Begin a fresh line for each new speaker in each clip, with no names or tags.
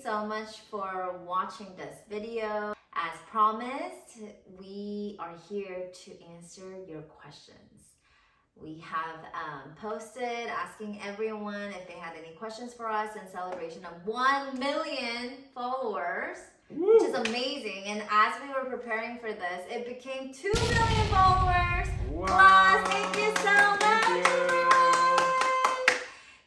so much for watching this video. As promised, we are here to answer your questions. We have posted asking everyone if they had any questions for us in celebration of 1 million followers, which is amazing. And as we were preparing for this, it became 2 million followers. Wow. Thank you so much, everyone.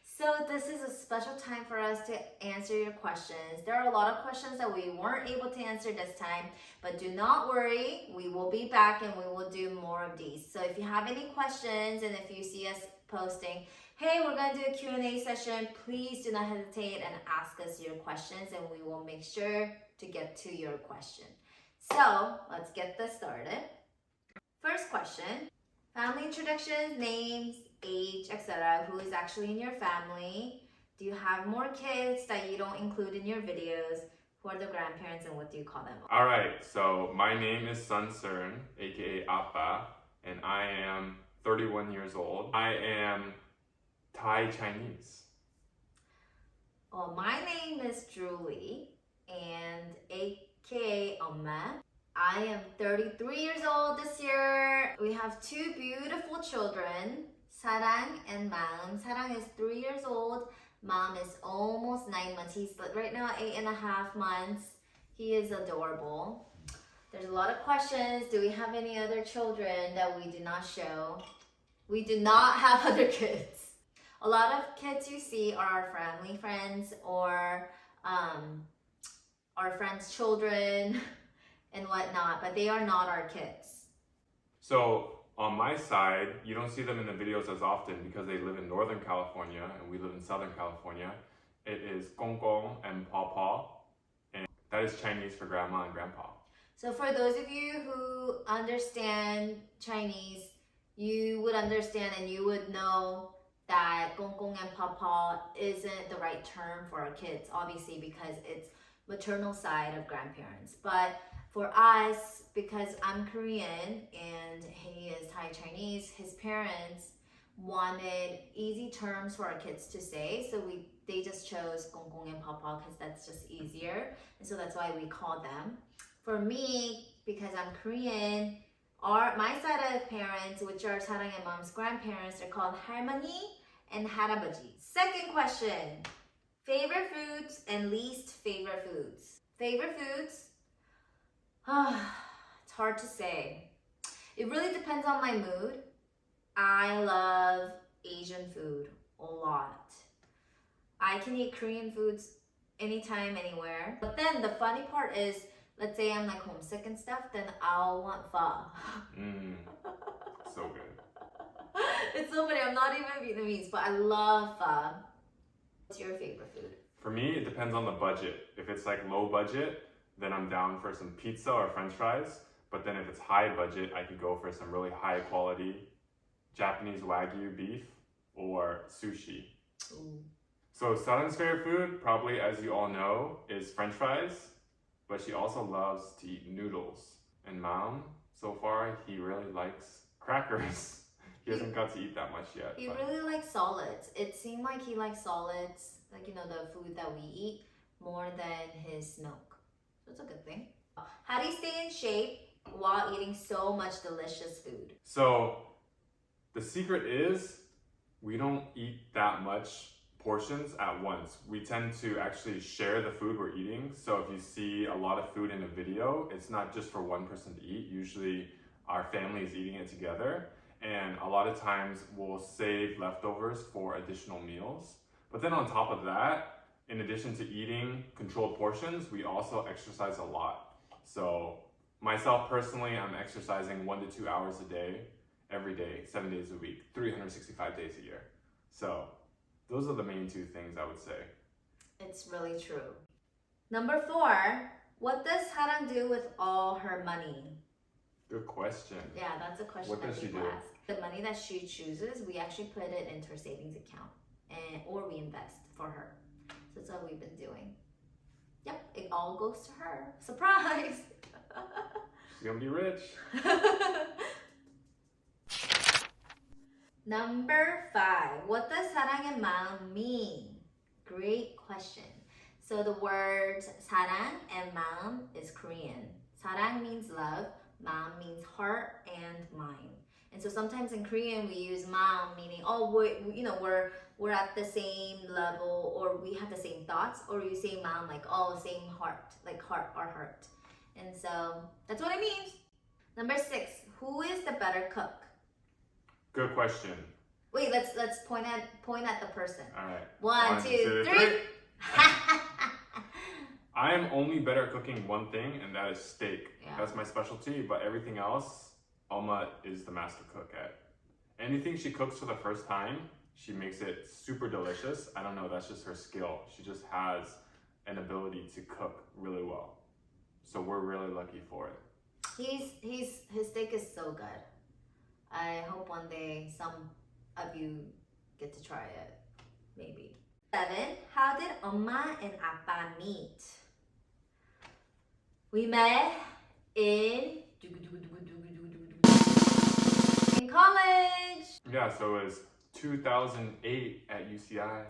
So this is a special time for us to answer your questions. There are a lot of questions that we weren't able to answer this time, but do not worry, we will be back and we will do more of these. So if you have any questions and if you see us posting, hey, we're gonna do a Q&A session, please do not hesitate and ask us your questions and we will make sure to get to your question. So let's get this started. First question, family introductions, names, age, etc. Who is actually in your family? Do you have more kids that you don't include in your videos? Who are the grandparents and what do you call them?
Alright, so my name is Sarang, aka Appa, and I am 31 years old. I am Thai Chinese.
Well, my name is Julie and aka Amma. I am 33 years old this year. We have two beautiful children, Sarang and Mom. Sarang is 3 years old. Mom is almost 9 months. He's right now 8.5 months. He is adorable. There's a lot of questions. Do we have any other children that we do not show? We do not have other kids. A lot of kids you see are our family friends or our friends' children and whatnot, but they are not our kids.
So on my side, you don't see them in the videos as often because they live in Northern California and we live in Southern California. It is Gong Gong and Pa Pa, and that is Chinese for grandma and grandpa.
So for those of you who understand Chinese, you would understand and you would know that Gong Gong and Pa Pa isn't the right term for our kids, obviously, because it's maternal side of grandparents. But for us, because I'm Korean and he is Thai Chinese, his parents wanted easy terms for our kids to say, so they just chose Gong Gong and Pa Pa because that's just easier, and so that's why we call them. For me, because I'm Korean, my side of parents, which are Sarang and Mom's grandparents, are called 할머니 and 할아버지. Second question, favorite foods and least favorite foods. Favorite foods? It's hard to say. It really depends on my mood. I love Asian food a lot. I can eat Korean foods anytime, anywhere. But then the funny part is, let's say I'm like homesick and stuff, then I'll want pho.
So good.
It's so funny, I'm not even Vietnamese, but I love pho. What's your favorite food?
For me, it depends on the budget. If it's like low budget, then I'm down for some pizza or french fries. But then if it's high budget, I could go for some really high quality Japanese Wagyu beef or sushi.
Ooh.
So Sarang's favorite food, probably as you all know, is french fries. But she also loves to eat noodles. And Mom, so far, he really likes crackers. He hasn't got to eat that much yet.
He really likes solids. It seemed like he likes solids, like, you know, the food that we eat, more than his milk. So it's a good thing. How do you stay in shape while eating so much delicious food?
So the secret is we don't eat that much portions at once. We tend to actually share the food we're eating. So if you see a lot of food in a video, it's not just for one person to eat. Usually our family is eating it together. And a lot of times we'll save leftovers for additional meals. But then on top of that, in addition to eating controlled portions, we also exercise a lot. So myself personally, I'm exercising 1 to 2 hours a day, every day, 7 days a week, 365 days a year. So those are the main two things I would say.
It's really true. Number 4, what does Sarang do with all her money?
Good question.
Yeah, that's a question
What
that
does she
people
do?
ask. The money that she chooses, we actually put it into her savings account or we invest for her. So that's what we've been doing. Yep, it all goes to her. Surprise!
She's gonna be rich.
Number 5, what does Sarang and Mom mean? Great question. So the word sarang and maum is Korean. Sarang means love, maum means heart and mind. And so sometimes in Korean we use maum, meaning we're at the same level, or we have the same thoughts, or you say maum like same heart, like heart or heart. And so that's what it means. Number 6, who is the better cook?
Good question.
Wait, let's point at the person.
All right.
1, 2, 3.
I am only better at cooking one thing, and that is steak.
Yeah.
That's my specialty, but everything else, Alma is the master cook at. Anything she cooks for the first time, she makes it super delicious. I don't know, that's just her skill. She just has an ability to cook really well. So we're really lucky for it.
His steak is so good. I hope one day some of you get to try it. Maybe. 7. How did 엄마 and 아빠 meet? We met in college.
Yeah, so it was 2008 at UCI.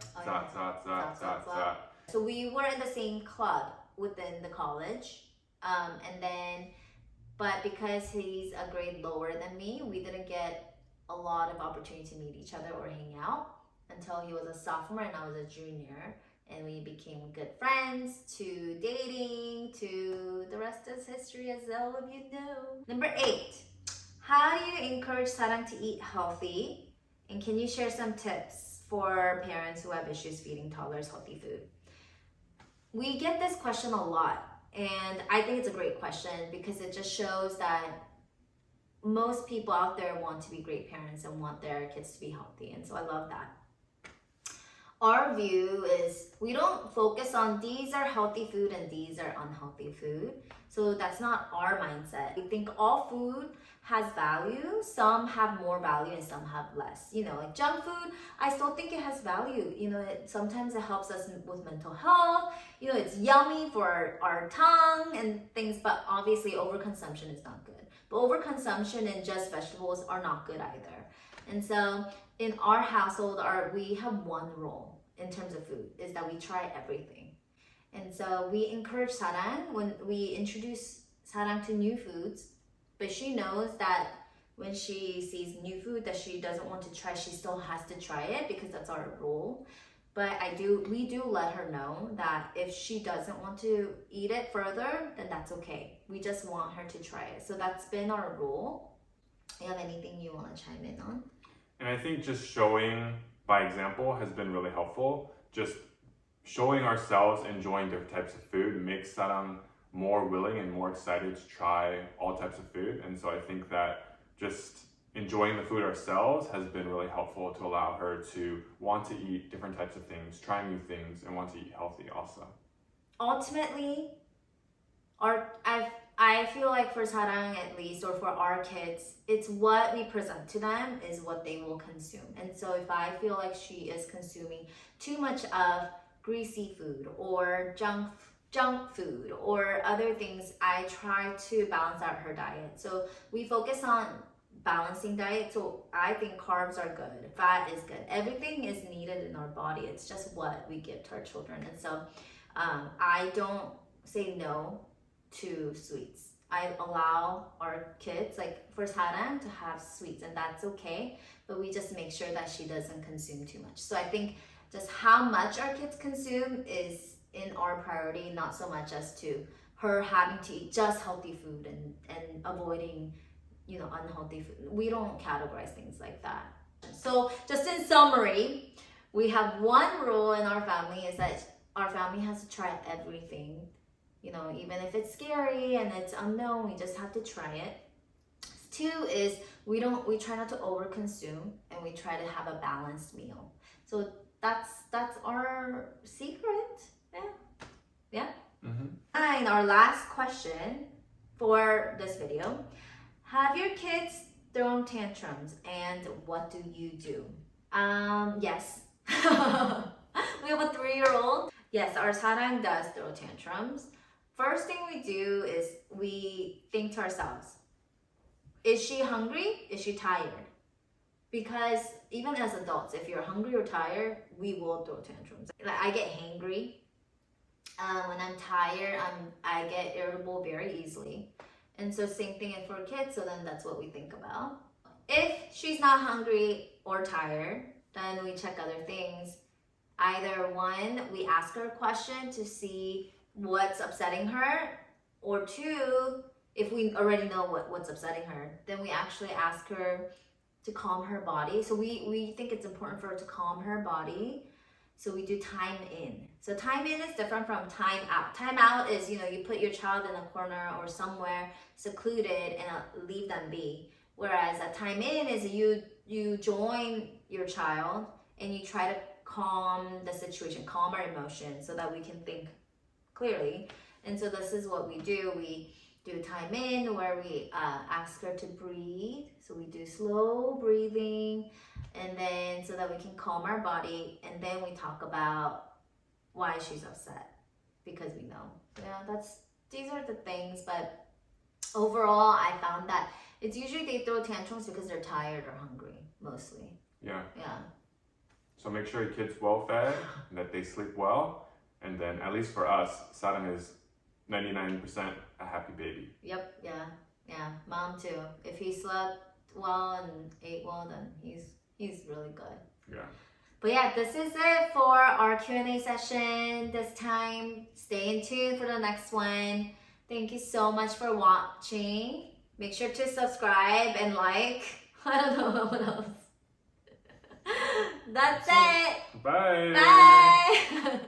So we were in the same club within the college. But because he's a grade lower than me, we didn't get a lot of opportunity to meet each other or hang out until he was a sophomore and I was a junior. And we became good friends, to dating, to the rest is history, as all of you know. Number 8, how do you encourage Sarang to eat healthy? And can you share some tips for parents who have issues feeding toddlers healthy food? We get this question a lot. And I think it's a great question because it just shows that most people out there want to be great parents and want their kids to be healthy. And so I love that. Our view is we don't focus on these are healthy food and these are unhealthy food. So that's not our mindset. We think all food has value. Some have more value and some have less. Like junk food, I still think it has value. Sometimes it helps us with mental health. It's yummy for our tongue and things, but obviously overconsumption is not good. But overconsumption and just vegetables are not good either. And so in our household, we have one rule in terms of food, is that we try everything. And so we encourage Sarang when we introduce Sarang to new foods, but she knows that when she sees new food that she doesn't want to try, she still has to try it because that's our rule. But we do let her know that if she doesn't want to eat it further, then that's okay. We just want her to try it. So that's been our rule. Do you have anything you want to chime in on?
And I think just showing by example has been really helpful. Just showing ourselves enjoying different types of food makes Sarang more willing and more excited to try all types of food. And so I think that just enjoying the food ourselves has been really helpful to allow her to want to eat different types of things, try new things, and want to eat healthy also.
Ultimately, I feel like for Sarang at least, or for our kids, it's what we present to them is what they will consume. And so if I feel like she is consuming too much of greasy food or junk food or other things, I try to balance out her diet. So we focus on balancing diet. So I think carbs are good, fat is good, everything is needed in our body. It's just what we give to our children. And so I don't say no to sweets. I allow our kids, like for Sarang, to have sweets, and that's okay, but we just make sure that she doesn't consume too much. So I think just how much our kids consume is in our priority, not so much as to her having to eat just healthy food and avoiding unhealthy food. We don't categorize things like that. So just in summary, we have one rule in our family is that our family has to try everything. Even if it's scary and it's unknown, we just have to try it. 2 is we try not to overconsume, and we try to have a balanced meal. So that's our secret. Yeah.
Mm-hmm.
And our last question for this video: have your kids thrown tantrums, and what do you do? Yes. We have a 3-year-old. Yes, our Sarang does throw tantrums. First thing we do is we think to ourselves, is she hungry? Is she tired? Because even as adults, if you're hungry or tired, we will throw tantrums. Like I get hangry When I'm tired, I get irritable very easily. And so same thing for kids, so then that's what we think about. If she's not hungry or tired, then we check other things. Either one, we ask her a question to see what's upsetting her, or two, if we already know what's upsetting her, then we actually ask her to calm her body. So we think it's important for her to calm her body. So we do time in. So time in is different from time out. Time out is, you put your child in a corner or somewhere secluded and leave them be. Whereas a time in is you join your child and you try to calm the situation, calm our emotions so that we can think clearly. And so this is what we do. We do time in where we ask her to breathe. So we do slow breathing, and then so that we can calm our body, and then we talk about why she's upset, because we know. These are the things. But overall, I found that it's usually they throw tantrums because they're tired or hungry, mostly.
Yeah.
Yeah.
So make sure your kid's well fed and that they sleep well. And then at least for us, Sarang is 99% a happy baby.
Yep, yeah. Mom too. If he slept well and ate well, then he's really good.
Yeah.
But yeah, this is it for our Q&A session this time. Stay in tune for the next one. Thank you so much for watching. Make sure to subscribe and like. I don't know what else. That's it.
Bye.
Bye.